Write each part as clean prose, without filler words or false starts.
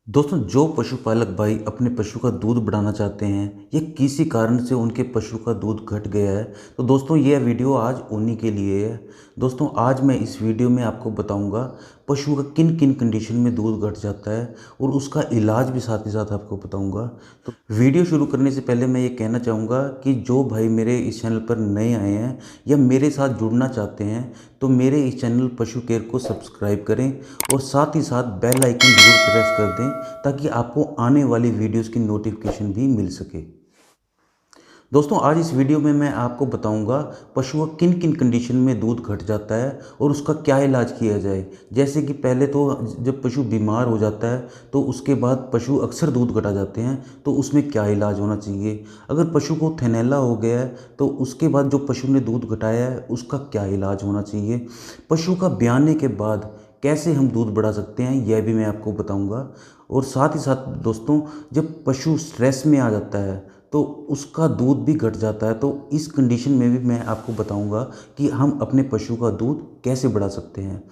दोस्तों, जो पशुपालक भाई अपने पशु का दूध बढ़ाना चाहते हैं या किसी कारण से उनके पशु का दूध घट गया है, तो दोस्तों यह वीडियो आज उन्हीं के लिए है। दोस्तों, आज मैं इस वीडियो में आपको बताऊंगा पशु का किन किन कंडीशन में दूध घट जाता है और उसका इलाज भी साथ ही साथ आपको बताऊंगा। तो वीडियो शुरू करने से पहले मैं ये कहना चाहूँगा कि जो भाई मेरे इस चैनल पर नए आए हैं या मेरे साथ जुड़ना चाहते हैं, तो मेरे इस चैनल पशु केयर को सब्सक्राइब करें और साथ ही साथ बेल आइकन जरूर प्रेस कर दें ताकि आपको आने वाली वीडियोस की नोटिफिकेशन भी मिल सके। दोस्तों, आज इस वीडियो में मैं आपको बताऊंगा पशु का किन किन कंडीशन में दूध घट जाता है और उसका क्या इलाज किया जाए। जैसे कि पहले तो जब पशु बीमार हो जाता है तो उसके बाद पशु अक्सर दूध घटा जाते हैं, तो उसमें क्या इलाज होना चाहिए। अगर पशु को थैलेला हो गया है तो उसके बाद जो पशु ने दूध घटाया है उसका क्या इलाज होना चाहिए। पशु का ब्याने के बाद कैसे हम दूध बढ़ा सकते हैं यह भी मैं आपको बताऊंगा। और साथ ही साथ दोस्तों, जब पशु स्ट्रेस में आ जाता है तो उसका दूध भी घट जाता है, तो इस कंडीशन में भी मैं आपको बताऊंगा कि हम अपने पशु का दूध कैसे बढ़ा सकते हैं।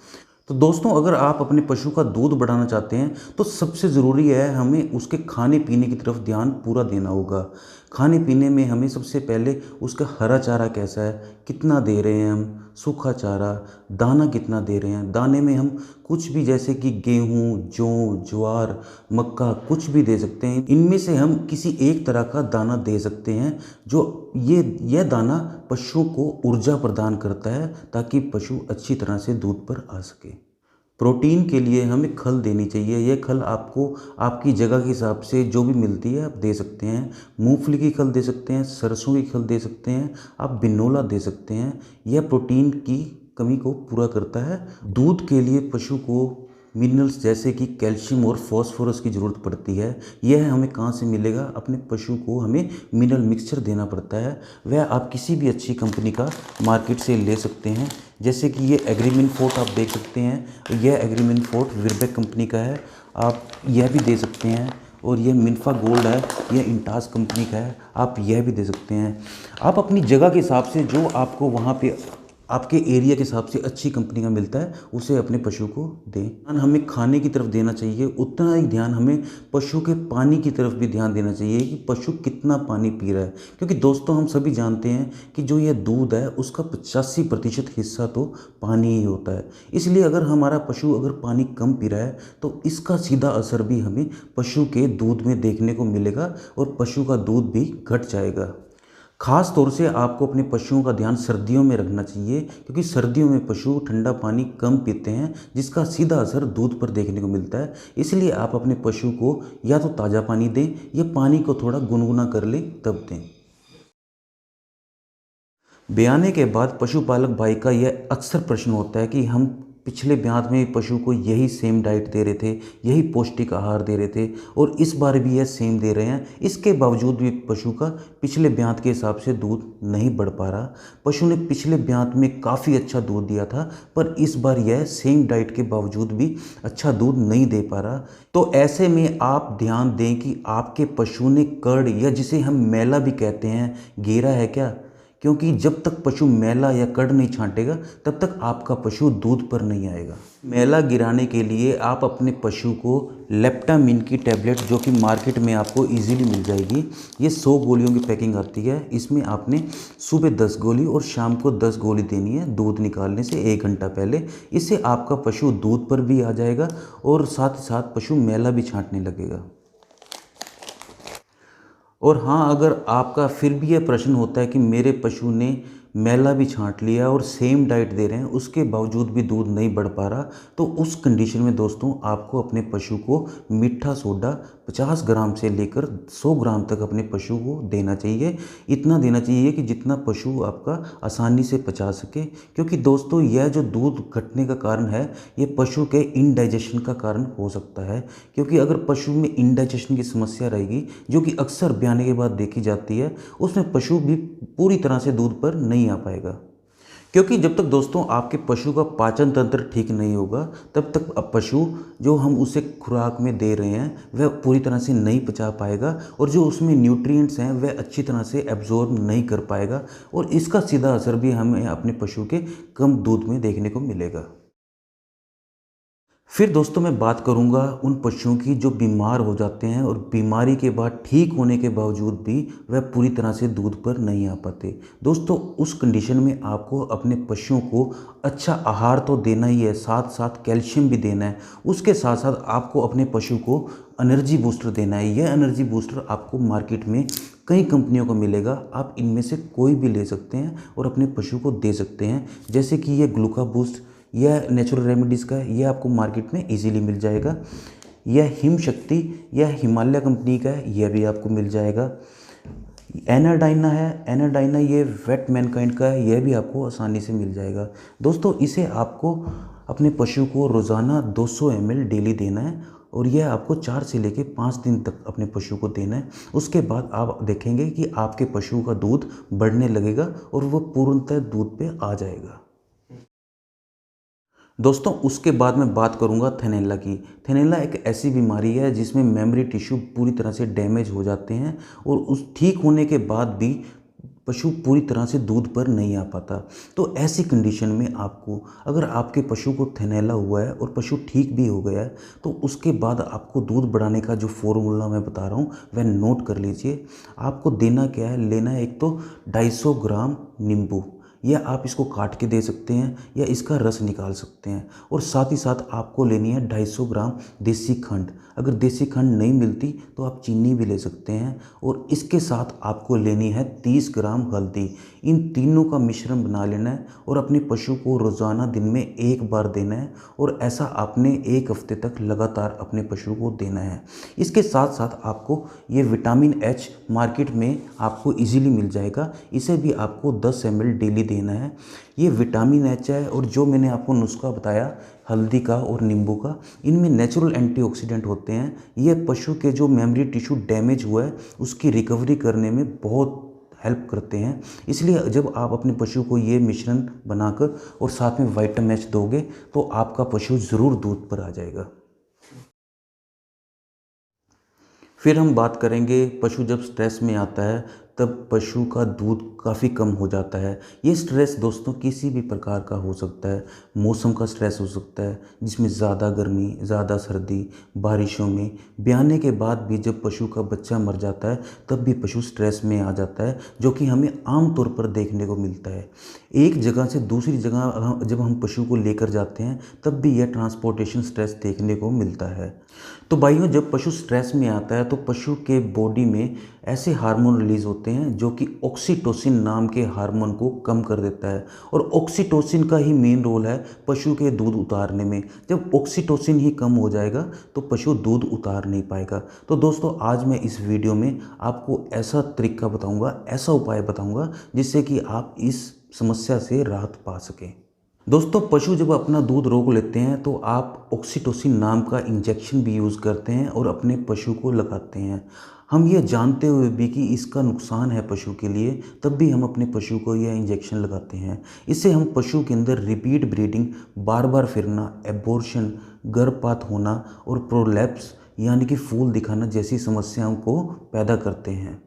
तो दोस्तों, अगर आप अपने पशु का दूध बढ़ाना चाहते हैं तो सबसे ज़रूरी है हमें उसके खाने पीने की तरफ ध्यान पूरा देना होगा। खाने पीने में हमें सबसे पहले उसका हरा चारा कैसा है, कितना दे रहे हैं हम, सूखा चारा, दाना कितना दे रहे हैं। दाने में हम कुछ भी जैसे कि गेहूँ, जौ, ज्वार, मक्का कुछ भी दे सकते हैं। इनमें से हम किसी एक तरह का दाना दे सकते हैं जो यह दाना पशुओं को ऊर्जा प्रदान करता है ताकि पशु अच्छी तरह से दूध पर आ सके। प्रोटीन के लिए हमें खल देनी चाहिए। यह खल आपको आपकी जगह के हिसाब से जो भी मिलती है आप दे सकते हैं। मूंगफली की खल दे सकते हैं, सरसों की खल दे सकते हैं, आप बिनोला दे सकते हैं। यह प्रोटीन की कमी को पूरा करता है। दूध के लिए पशु को मिनरल्स जैसे कि कैल्शियम और फॉस्फोरस की ज़रूरत पड़ती है। यह हमें कहाँ से मिलेगा? अपने पशु को हमें मिनरल मिक्सचर देना पड़ता है। वह आप किसी भी अच्छी कंपनी का मार्केट से ले सकते हैं। जैसे कि ये एग्रीमिन फोर्ट आप देख सकते हैं। यह एग्रीमिन फोर्ट विरबैक कंपनी का है, आप यह भी दे सकते हैं। और यह मिनफा गोल्ड है, यह इंटास कंपनी का है, आप यह भी दे सकते हैं। आप अपनी जगह के हिसाब से जो आपको वहाँ पे आपके एरिया के हिसाब से अच्छी कंपनी का मिलता है उसे अपने पशु को दें। ध्यान हमें खाने की तरफ देना चाहिए, उतना ही ध्यान हमें पशु के पानी की तरफ भी ध्यान देना चाहिए कि पशु कितना पानी पी रहा है। क्योंकि दोस्तों, हम सभी जानते हैं कि जो यह दूध है उसका 85% हिस्सा तो पानी ही होता है। इसलिए अगर हमारा पशु अगर पानी कम पी रहा है तो इसका सीधा असर भी हमें पशु के दूध में देखने को मिलेगा और पशु का दूध भी घट जाएगा। खास तौर से आपको अपने पशुओं का ध्यान सर्दियों में रखना चाहिए, क्योंकि सर्दियों में पशु ठंडा पानी कम पीते हैं जिसका सीधा असर दूध पर देखने को मिलता है। इसलिए आप अपने पशु को या तो ताज़ा पानी दें या पानी को थोड़ा गुनगुना कर लें तब दें। ब्याने के बाद पशुपालक भाई का यह अक्सर प्रश्न होता है कि हम पिछले ब्यात में पशु को यही सेम डाइट दे रहे थे, यही पौष्टिक आहार दे रहे थे और इस बार भी यह सेम दे रहे हैं। इसके बावजूद भी पशु का पिछले ब्यात के हिसाब से दूध नहीं बढ़ पा रहा। पशु ने पिछले ब्यात में काफ़ी अच्छा दूध दिया था पर इस बार यह सेम डाइट के बावजूद भी अच्छा दूध नहीं दे पा रहा। तो ऐसे में आप ध्यान दें कि आपके पशु ने कर्ड या जिसे हम मैला भी कहते हैं गिरा है क्या। क्योंकि जब तक पशु मैला या कड़ नहीं छांटेगा तब तक आपका पशु दूध पर नहीं आएगा। मैला गिराने के लिए आप अपने पशु को लेप्टामिन की टैबलेट, जो कि मार्केट में आपको इजीली मिल जाएगी, ये 100 गोलियों की पैकिंग आती है। इसमें आपने सुबह 10 गोली और शाम को 10 गोली देनी है दूध निकालने से 1 घंटा पहले। इससे आपका पशु दूध पर भी आ जाएगा और साथ ही साथ पशु मैला भी छांटने लगेगा। और हाँ, अगर आपका फिर भी यह प्रश्न होता है कि मेरे पशु ने मैला भी छांट लिया और सेम डाइट दे रहे हैं उसके बावजूद भी दूध नहीं बढ़ पा रहा, तो उस कंडीशन में दोस्तों आपको अपने पशु को मीठा सोडा 50 ग्राम से लेकर 100 ग्राम तक अपने पशु को देना चाहिए। इतना देना चाहिए कि जितना पशु आपका आसानी से पचा सके। क्योंकि दोस्तों, यह जो दूध घटने का कारण है ये पशु के इनडाइजेशन का कारण हो सकता है। क्योंकि अगर पशु में इनडाइजेशन की समस्या रहेगी, जो कि अक्सर ब्याने के बाद देखी जाती है, उसमें पशु भी पूरी तरह से दूध पर नहीं आ पाएगा। क्योंकि जब तक दोस्तों आपके पशु का पाचन तंत्र ठीक नहीं होगा तब तक पशु जो हम उसे खुराक में दे रहे हैं वह पूरी तरह से नहीं पचा पाएगा और जो उसमें न्यूट्रिएंट्स हैं वह अच्छी तरह से एब्जॉर्ब नहीं कर पाएगा और इसका सीधा असर भी हमें अपने पशु के कम दूध में देखने को मिलेगा। फिर दोस्तों मैं बात करूंगा उन पशुओं की जो बीमार हो जाते हैं और बीमारी के बाद ठीक होने के बावजूद भी वह पूरी तरह से दूध पर नहीं आ पाते। दोस्तों उस कंडीशन में आपको अपने पशुओं को अच्छा आहार तो देना ही है, साथ साथ कैल्शियम भी देना है। उसके साथ साथ आपको अपने पशु को एनर्जी बूस्टर देना है। यह एनर्जी बूस्टर आपको मार्केट में कई कंपनियों का मिलेगा, आप इनमें से कोई भी ले सकते हैं और अपने पशु को दे सकते हैं। जैसे कि ये ग्लूका बूस्ट, यह नेचुरल रेमेडीज़ का है, यह आपको मार्केट में इजीली मिल जाएगा। यह हिम शक्ति, यह हिमालय कंपनी का है, यह भी आपको मिल जाएगा। एनाडाइना है, एनाडाइना ये वेट मैनकाइंड का है, यह भी आपको आसानी से मिल जाएगा। दोस्तों इसे आपको अपने पशु को रोज़ाना 200 ml डेली देना है और यह आपको 4 से लेकर 5 दिन तक अपने पशु को देना है। उसके बाद आप देखेंगे कि आपके पशु का दूध बढ़ने लगेगा और वह पूर्णतः दूध पे आ जाएगा। दोस्तों उसके बाद मैं बात करूंगा थैलेला की। थैलेला एक ऐसी बीमारी है जिसमें मेमोरी टिश्यू पूरी तरह से डैमेज हो जाते हैं और उस ठीक होने के बाद भी पशु पूरी तरह से दूध पर नहीं आ पाता। तो ऐसी कंडीशन में आपको, अगर आपके पशु को थैलेला हुआ है और पशु ठीक भी हो गया है, तो उसके बाद आपको दूध बढ़ाने का जो फॉर्मूला मैं बता रहा हूँ वह नोट कर लीजिए। आपको देना क्या है, लेना है एक तो 250 ग्राम नींबू, या आप इसको काट के दे सकते हैं या इसका रस निकाल सकते हैं। और साथ ही साथ आपको लेनी है 250 ग्राम देसी खंड। अगर देसी खंड नहीं मिलती तो आप चीनी भी ले सकते हैं। और इसके साथ आपको लेनी है 30 ग्राम हल्दी। इन तीनों का मिश्रण बना लेना है और अपने पशु को रोज़ाना दिन में 1 बार देना है और ऐसा आपने 1 हफ्ते तक लगातार अपने पशु को देना है। इसके साथ साथ आपको ये विटामिन एच मार्केट में आपको इजीली मिल जाएगा, इसे भी आपको 10 ml डेली देना है। ये विटामिन एच है और जो मैंने आपको नुस्खा बताया हल्दी का और नींबू का, इनमें नेचुरल एंटीऑक्सीडेंट होते हैं। ये पशु के जो मेमोरी टिश्यू डैमेज हुआ है उसकी रिकवरी करने में बहुत हेल्प करते हैं। इसलिए जब आप अपने पशु को ये मिश्रण बनाकर और साथ में विटामिन एच दोगे तो आपका पशु ज़रूर दूध पर आ जाएगा। फिर हम बात करेंगे पशु जब स्ट्रेस में आता है तब पशु का दूध काफ़ी कम हो जाता है। ये स्ट्रेस दोस्तों किसी भी प्रकार का हो सकता है। मौसम का स्ट्रेस हो सकता है जिसमें ज़्यादा गर्मी, ज़्यादा सर्दी, बारिशों में, ब्याने के बाद भी जब पशु का बच्चा मर जाता है तब भी पशु स्ट्रेस में आ जाता है, जो कि हमें आम तौर पर देखने को मिलता है। एक जगह से दूसरी जगह जब हम पशु को लेकर जाते हैं तब भी यह ट्रांसपोर्टेशन स्ट्रेस देखने को मिलता है। तो भाइयों जब पशु स्ट्रेस में आता है तो पशु के बॉडी में ऐसे हार्मोन रिलीज़ होते हैं जो कि ऑक्सीटोसिन नाम के हार्मोन को कम कर देता है। और ऑक्सीटोसिन का ही मेन रोल है पशु के दूध उतारने में। जब ऑक्सीटोसिन ही कम हो जाएगा तो पशु दूध उतार नहीं पाएगा। तो दोस्तों आज मैं इस वीडियो में आपको ऐसा तरीका बताऊंगा, ऐसा उपाय बताऊंगा जिससे कि आप इस समस्या से राहत पा सकें। दोस्तों पशु जब अपना दूध रोक लेते हैं तो आप ऑक्सीटोसिन नाम का इंजेक्शन भी यूज़ करते हैं और अपने पशु को लगाते हैं। हम ये जानते हुए भी कि इसका नुकसान है पशु के लिए, तब भी हम अपने पशु को यह इंजेक्शन लगाते हैं। इससे हम पशु के अंदर रिपीट ब्रीडिंग, बार बार फिरना, एबॉर्शन, गर्भपात होना और प्रोलैप्स यानी कि फूल दिखाना जैसी समस्याओं को पैदा करते हैं।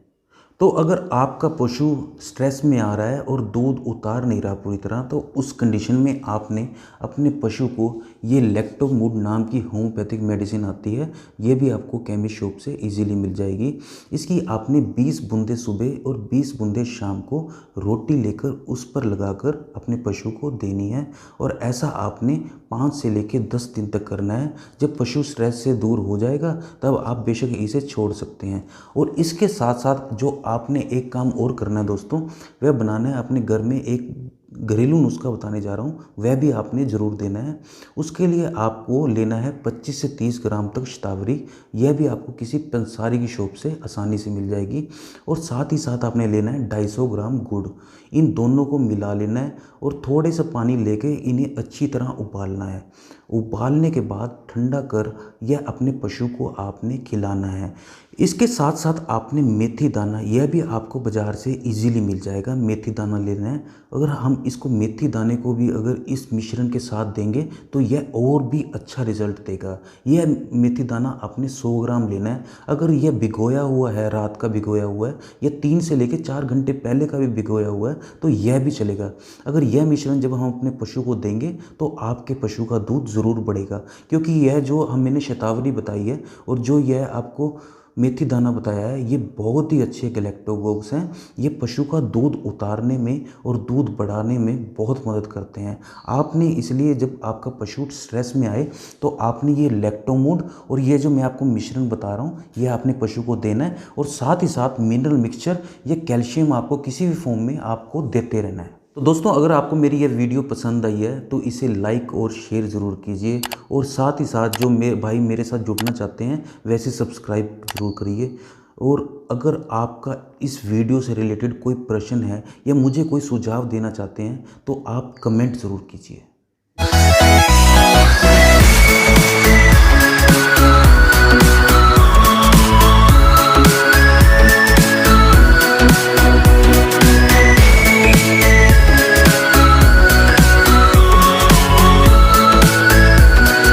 तो अगर आपका पशु स्ट्रेस में आ रहा है और दूध उतार नहीं रहा पूरी तरह, तो उस कंडीशन में आपने अपने पशु को ये लैक्टोमूड नाम की होम्योपैथिक मेडिसिन आती है, ये भी आपको केमिस्ट शॉप से इजीली मिल जाएगी। इसकी आपने 20 बूंदे सुबह और 20 बूंदे शाम को रोटी लेकर उस पर लगाकर अपने पशु को देनी है। और ऐसा आपने 5 से लेकर 10 दिन तक करना है। जब पशु स्ट्रेस से दूर हो जाएगा तब आप बेशक इसे छोड़ सकते हैं। और इसके साथ साथ जो आपने एक काम और करना है दोस्तों, वह बनाना है अपने घर में एक घरेलू नुस्खा बताने जा रहा हूँ, वह भी आपने ज़रूर देना है। उसके लिए आपको लेना है 25 से 30 ग्राम तक शतावरी। यह भी आपको किसी पंसारी की शॉप से आसानी से मिल जाएगी। और साथ ही साथ आपने लेना है 250 ग्राम गुड़। इन दोनों को मिला लेना है और थोड़े से पानी लेके इन्हें अच्छी तरह उबालना है। उबालने के बाद ठंडा कर यह अपने पशु को आपने खिलाना है। इसके साथ साथ आपने मेथी दाना, यह भी आपको बाज़ार से इजीली मिल जाएगा। मेथी दाना लेना है, अगर हम इसको मेथी दाने को भी अगर इस मिश्रण के साथ देंगे तो यह और भी अच्छा रिजल्ट देगा। यह मेथी दाना आपने 100 ग्राम लेना है। अगर यह भिगोया हुआ है, रात का भिगोया हुआ है, या 3 से लेकर 4 घंटे पहले का भी भिगोया हुआ है तो यह भी चलेगा। अगर यह मिश्रण जब हम अपने पशु को देंगे तो आपके पशु का दूध ज़रूर बढ़ेगा, क्योंकि यह जो मैंने शतावरी बताई है और जो यह आपको मेथी दाना बताया है, ये बहुत ही अच्छे गैलेक्टोगोग्स हैं। ये पशु का दूध उतारने में और दूध बढ़ाने में बहुत मदद करते हैं। आपने इसलिए जब आपका पशु स्ट्रेस में आए तो आपने ये लैक्टोमोड और ये जो मैं आपको मिश्रण बता रहा हूँ ये आपने पशु को देना है, और साथ ही साथ मिनरल मिक्सचर या कैल्शियम आपको किसी भी फॉर्म में आपको देते रहना है। तो दोस्तों, अगर आपको मेरी ये वीडियो पसंद आई है तो इसे लाइक और शेयर ज़रूर कीजिए, और साथ ही साथ जो भाई मेरे साथ जुड़ना चाहते हैं वैसे सब्सक्राइब ज़रूर करिए। और अगर आपका इस वीडियो से रिलेटेड कोई प्रश्न है या मुझे कोई सुझाव देना चाहते हैं तो आप कमेंट ज़रूर कीजिए।